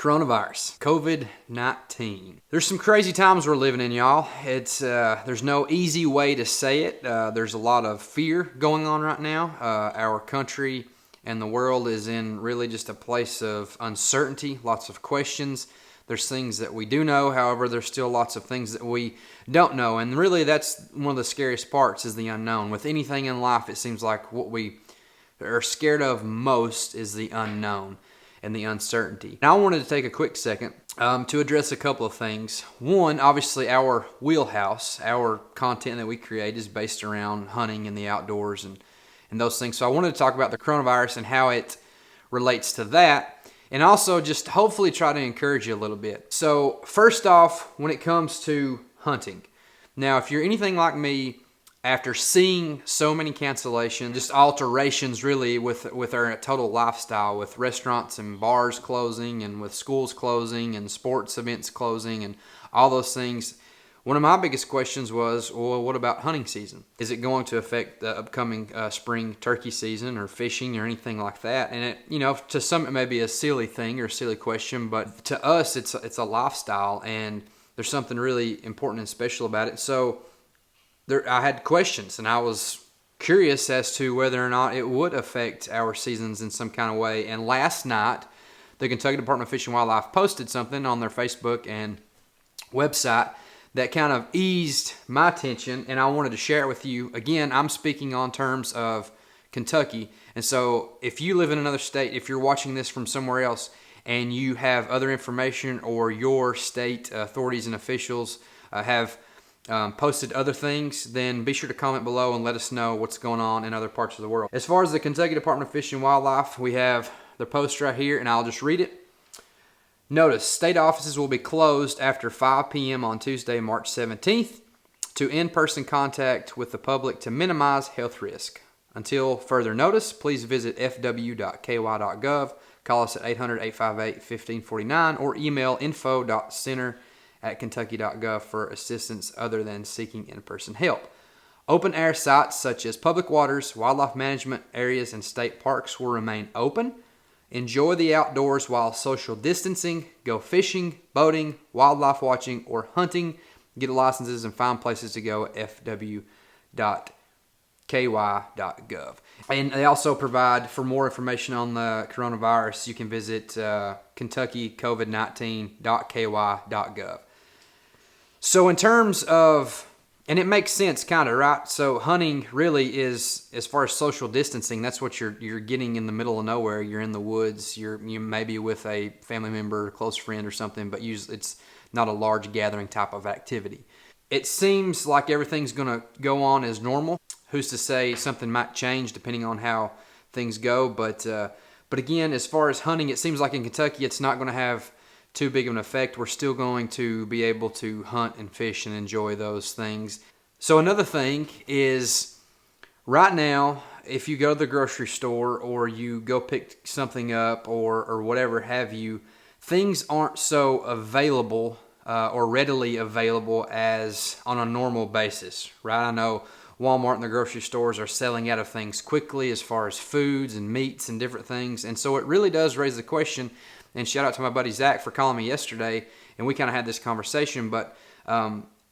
Coronavirus, COVID-19. There's some crazy times we're living in, y'all. There's no easy way to say it. There's a lot of fear going on right now. Our country and the world is in really just a place of uncertainty, lots of questions. There's things that we do know, however, there's still lots of things that we don't know. And really, that's one of the scariest parts, is the unknown. With anything in life, it seems like what we are scared of most is the unknown and the uncertainty. Now, I wanted to take a quick second to address a couple of things. One, obviously, our wheelhouse, our content that we create is based around hunting and the outdoors and those things. So I wanted to talk about the coronavirus and how it relates to that, and also just hopefully try to encourage you a little bit. So first off, when it comes to hunting, now if you're anything like me, after seeing so many cancellations, just alterations really with our total lifestyle, with restaurants and bars closing and with schools closing and sports events closing and all those things, one of my biggest questions was, well, what about hunting season? Is it going to affect the upcoming spring turkey season or fishing or anything like that? And to some it may be a silly thing or a silly question, but to us it's a lifestyle, and there's something really important and special about it. So I had questions, and I was curious as to whether or not it would affect our seasons in some kind of way. And last night, the Kentucky Department of Fish and Wildlife posted something on their Facebook and website that kind of eased my tension, and I wanted to share it with you. Again, I'm speaking on terms of Kentucky, and so if you live in another state, if you're watching this from somewhere else, and you have other information, or your state authorities and officials have posted other things, then be sure to comment below and let us know what's going on in other parts of the world. As far as the Kentucky Department of Fish and Wildlife, we have the post right here, and I'll just read it. Notice, state offices will be closed after 5 p.m. on Tuesday, March 17th to in-person contact with the public to minimize health risk. Until further notice, please visit fw.ky.gov, call us at 800-858-1549, or email info.center@kentucky.gov for assistance other than seeking in-person help. Open air sites such as public waters, wildlife management areas, and state parks will remain open. Enjoy the outdoors while social distancing. Go fishing, boating, wildlife watching, or hunting. Get licenses and find places to go at fw.ky.gov. And they also provide, for more information on the coronavirus, you can visit kentuckycovid19.ky.gov. So in terms of, and it makes sense kind of, right? So hunting really is, as far as social distancing, that's what you're getting in the middle of nowhere. You're in the woods. You may be with a family member, a close friend or something, but usually it's not a large gathering type of activity. It seems like everything's going to go on as normal. Who's to say something might change depending on how things go? But again, as far as hunting, it seems like in Kentucky it's not going to have too big of an effect. We're still going to be able to hunt and fish and enjoy those things. So another thing is, right now, if you go to the grocery store or you go pick something up or whatever have you, things aren't so available or readily available as on a normal basis, right? I know Walmart and the grocery stores are selling out of things quickly as far as foods and meats and different things. And so it really does raise the question, and shout out to my buddy Zach for calling me yesterday, and we kind of had this conversation, but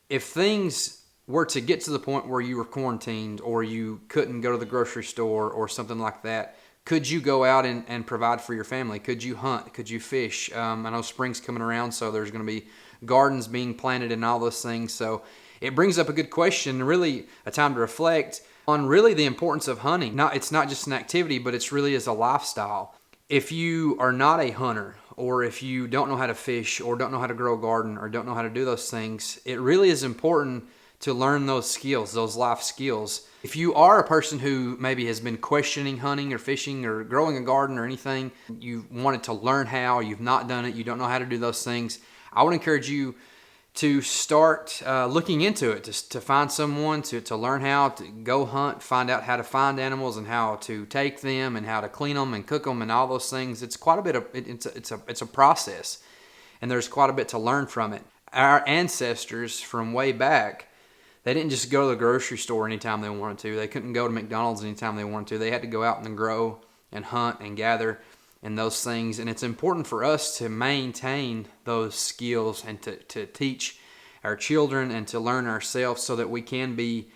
if things were to get to the point where you were quarantined or you couldn't go to the grocery store or something like that, could you go out and provide for your family? Could you hunt? Could you fish? I know spring's coming around, so there's going to be gardens being planted and all those things. So it brings up a good question, really a time to reflect on really the importance of hunting. It's not just an activity, but it's really as a lifestyle. If you are not a hunter, or if you don't know how to fish, or don't know how to grow a garden, or don't know how to do those things, it really is important to learn those skills, those life skills. If you are a person who maybe has been questioning hunting or fishing or growing a garden or anything, you wanted to learn how, you've not done it, you don't know how to do those things, I would encourage you to start looking into it, to find someone to learn how to go hunt, find out how to find animals and how to take them and how to clean them and cook them and all those things. It's quite a bit of it's a process, and there's quite a bit to learn from it. Our ancestors from way back, they didn't just go to the grocery store anytime they wanted to. They couldn't go to McDonald's anytime they wanted to. They had to go out and grow and hunt and gather and those things. And it's important for us to maintain those skills and to teach our children and to learn ourselves so that we can be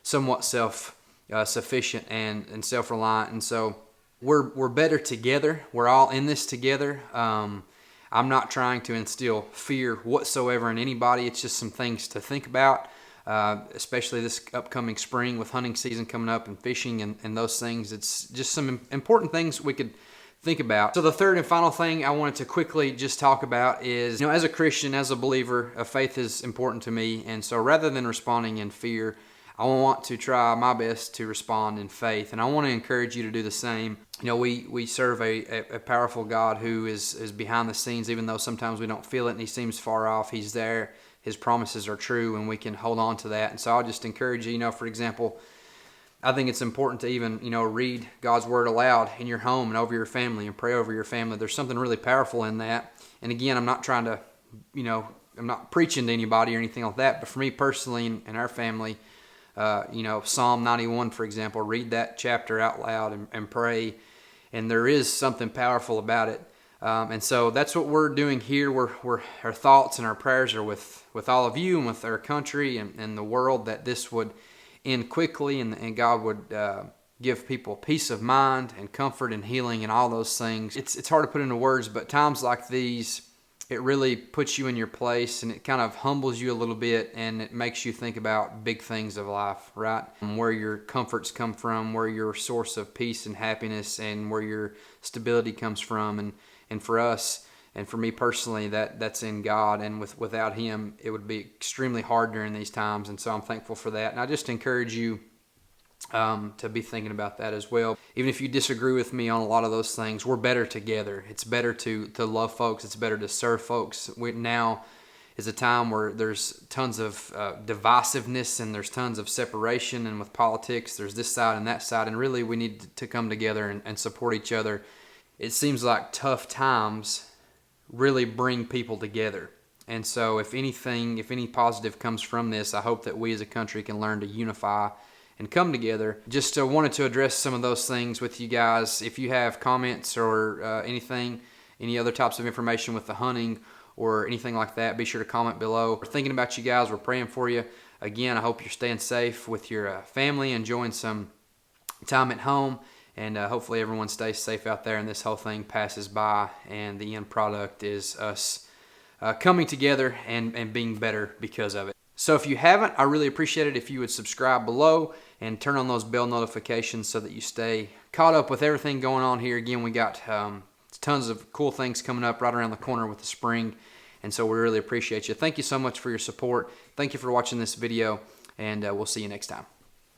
somewhat self-sufficient and self-reliant. And so we're better together. We're all in this together. I'm not trying to instill fear whatsoever in anybody. It's just some things to think about, especially this upcoming spring with hunting season coming up and fishing and those things. It's just some important things we could think about. So the third and final thing I wanted to quickly just talk about is, as a Christian, as a believer, faith is important to me. And so rather than responding in fear, I want to try my best to respond in faith, and I want to encourage you to do the same. We serve a powerful God who is behind the scenes, even though sometimes we don't feel it and He seems far off. He's there. His promises are true, and we can hold on to that. And so I'll just encourage you, for example, I think it's important to even, read God's Word aloud in your home and over your family and pray over your family. There's something really powerful in that. And again, I'm not trying to, I'm not preaching to anybody or anything like that, but for me personally and our family, Psalm 91, for example, read that chapter out loud and pray, and there is something powerful about it. And so that's what we're doing here. Our thoughts and our prayers are with all of you and with our country and the world, that this would end quickly and God would give people peace of mind and comfort and healing and all those things. It's hard to put into words, but times like these, it really puts you in your place, and it kind of humbles you a little bit, and it makes you think about big things of life, right? And where your comforts come from, where your source of peace and happiness, and where your stability comes from. And for us, and for me personally, that's in God, and without Him, it would be extremely hard during these times. And so I'm thankful for that. And I just encourage you to be thinking about that as well. Even if you disagree with me on a lot of those things, we're better together. It's better to love folks. It's better to serve folks. Now is a time where there's tons of divisiveness and there's tons of separation, and with politics, there's this side and that side, and really we need to come together and support each other. It seems like tough times really bring people together. And so if any positive comes from this, I hope that we as a country can learn to unify and come together. Just wanted to address some of those things with you guys. If you have comments or any other types of information with the hunting or anything like that, be sure to comment below. We're thinking about you guys. We're praying for you. Again, I hope you're staying safe with your family, enjoying some time at home, and hopefully everyone stays safe out there and this whole thing passes by and the end product is us coming together and being better because of it. So if you haven't, I really appreciate it if you would subscribe below and turn on those bell notifications so that you stay caught up with everything going on here. Again, we got tons of cool things coming up right around the corner with the spring, and so we really appreciate you. Thank you so much for your support. Thank you for watching this video, and we'll see you next time.